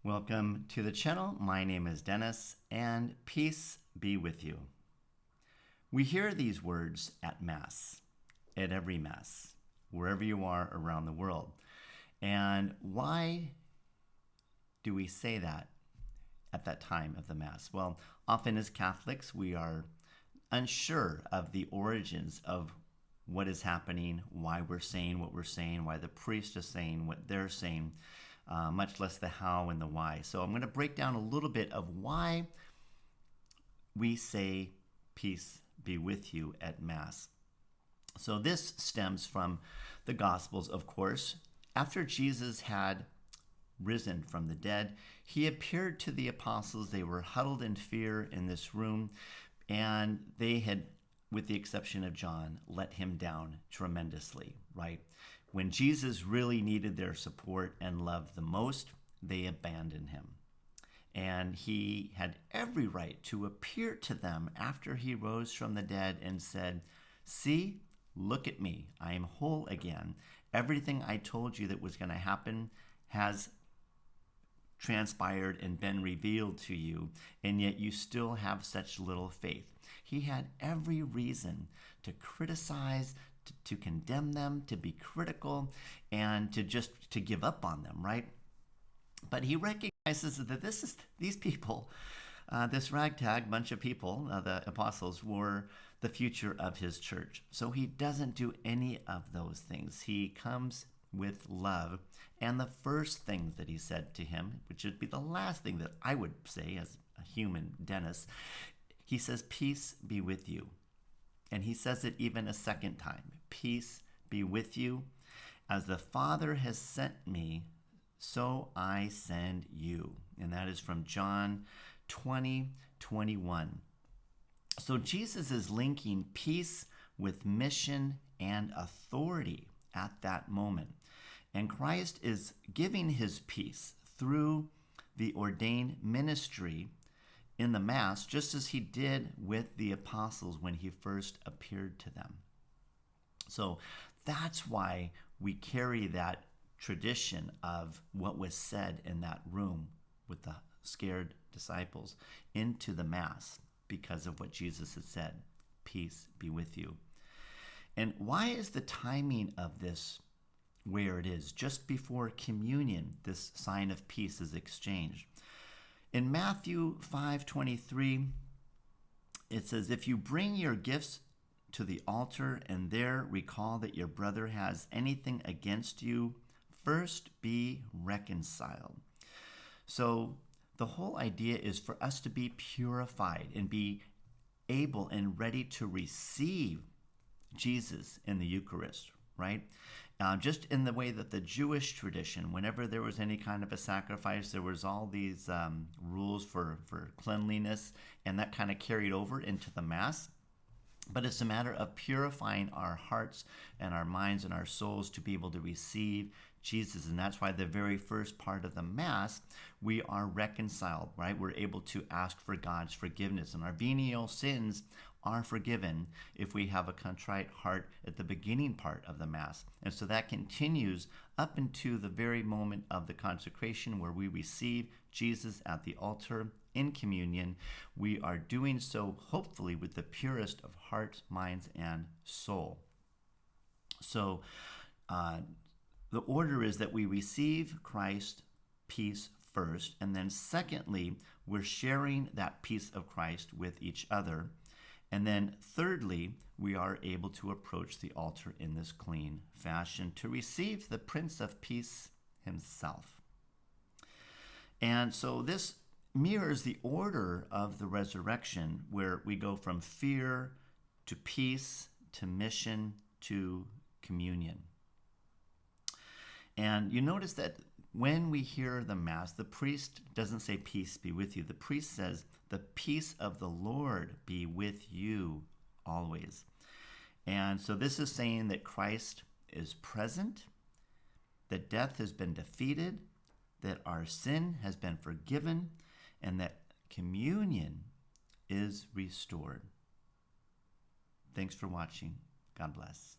Welcome to the channel. My name is Dennis, and peace be with you. We hear these words at Mass, at every Mass, wherever you are around the world. And why do we say that at that time of the Mass? Well, often as Catholics, we are unsure of the origins of what is happening, why we're saying what we're saying, why the priest is saying what they're saying, much less the how and the why. So I'm going to break down a little bit of why we say peace be with you at Mass. So this stems from the Gospels, of course. After Jesus had risen from the dead, he appeared to the apostles. They were huddled in fear in this room, and they had, with the exception of John, let him down tremendously, right? When Jesus really needed their support and love the most, they abandoned him. And he had every right to appear to them after he rose from the dead and said, "See, look at me. I am whole again. Everything I told you that was going to happen has transpired and been revealed to you, and yet you still have such little faith." He had every reason to criticize, to condemn them, to be critical, and to give up on them, right? But he recognizes that these people, this ragtag bunch of people, the apostles, were the future of his church. So he doesn't do any of those things. He comes with love. And the first thing that he said to him, which would be the last thing that I would say as a human Dennis, he says, "Peace be with you." And he says it even a second time, "Peace be with you. As the Father has sent me, so I send you." And that is from John 20:21. So Jesus is linking peace with mission and authority at that moment. And Christ is giving his peace through the ordained ministry in the Mass, just as he did with the apostles when he first appeared to them. So that's why we carry that tradition of what was said in that room with the scared disciples into the Mass, because of what Jesus had said, "Peace be with you." And why is the timing of this where it is? Just before communion, this sign of peace is exchanged. In Matthew 5:23, it says, "If you bring your gifts to the altar and there recall that your brother has anything against you, first be reconciled." So the whole idea is for us to be purified and be able and ready to receive Jesus in the Eucharist, right? Just in the way that the Jewish tradition, whenever there was any kind of a sacrifice, there was all these rules for cleanliness, and that kind of carried over into the Mass. But it's a matter of purifying our hearts and our minds and our souls to be able to receive Jesus. And that's why the very first part of the Mass, we are reconciled, right? We're able to ask for God's forgiveness. And our venial sins are forgiven if we have a contrite heart at the beginning part of the Mass. And so that continues up into the very moment of the consecration where we receive Jesus at the altar in communion. We are doing so hopefully with the purest of heart, minds, and soul. So the order is that we receive Christ peace first, and then secondly, we're sharing that peace of Christ with each other. And then thirdly, we are able to approach the altar in this clean fashion to receive the Prince of Peace himself. And so this mirrors the order of the resurrection, where we go from fear to peace to mission to communion. And you notice that when we hear the Mass, the priest doesn't say, "Peace be with you." The priest says, "The peace of the Lord be with you always." And so this is saying that Christ is present, that death has been defeated, that our sin has been forgiven, and that communion is restored. Thanks for watching. God bless.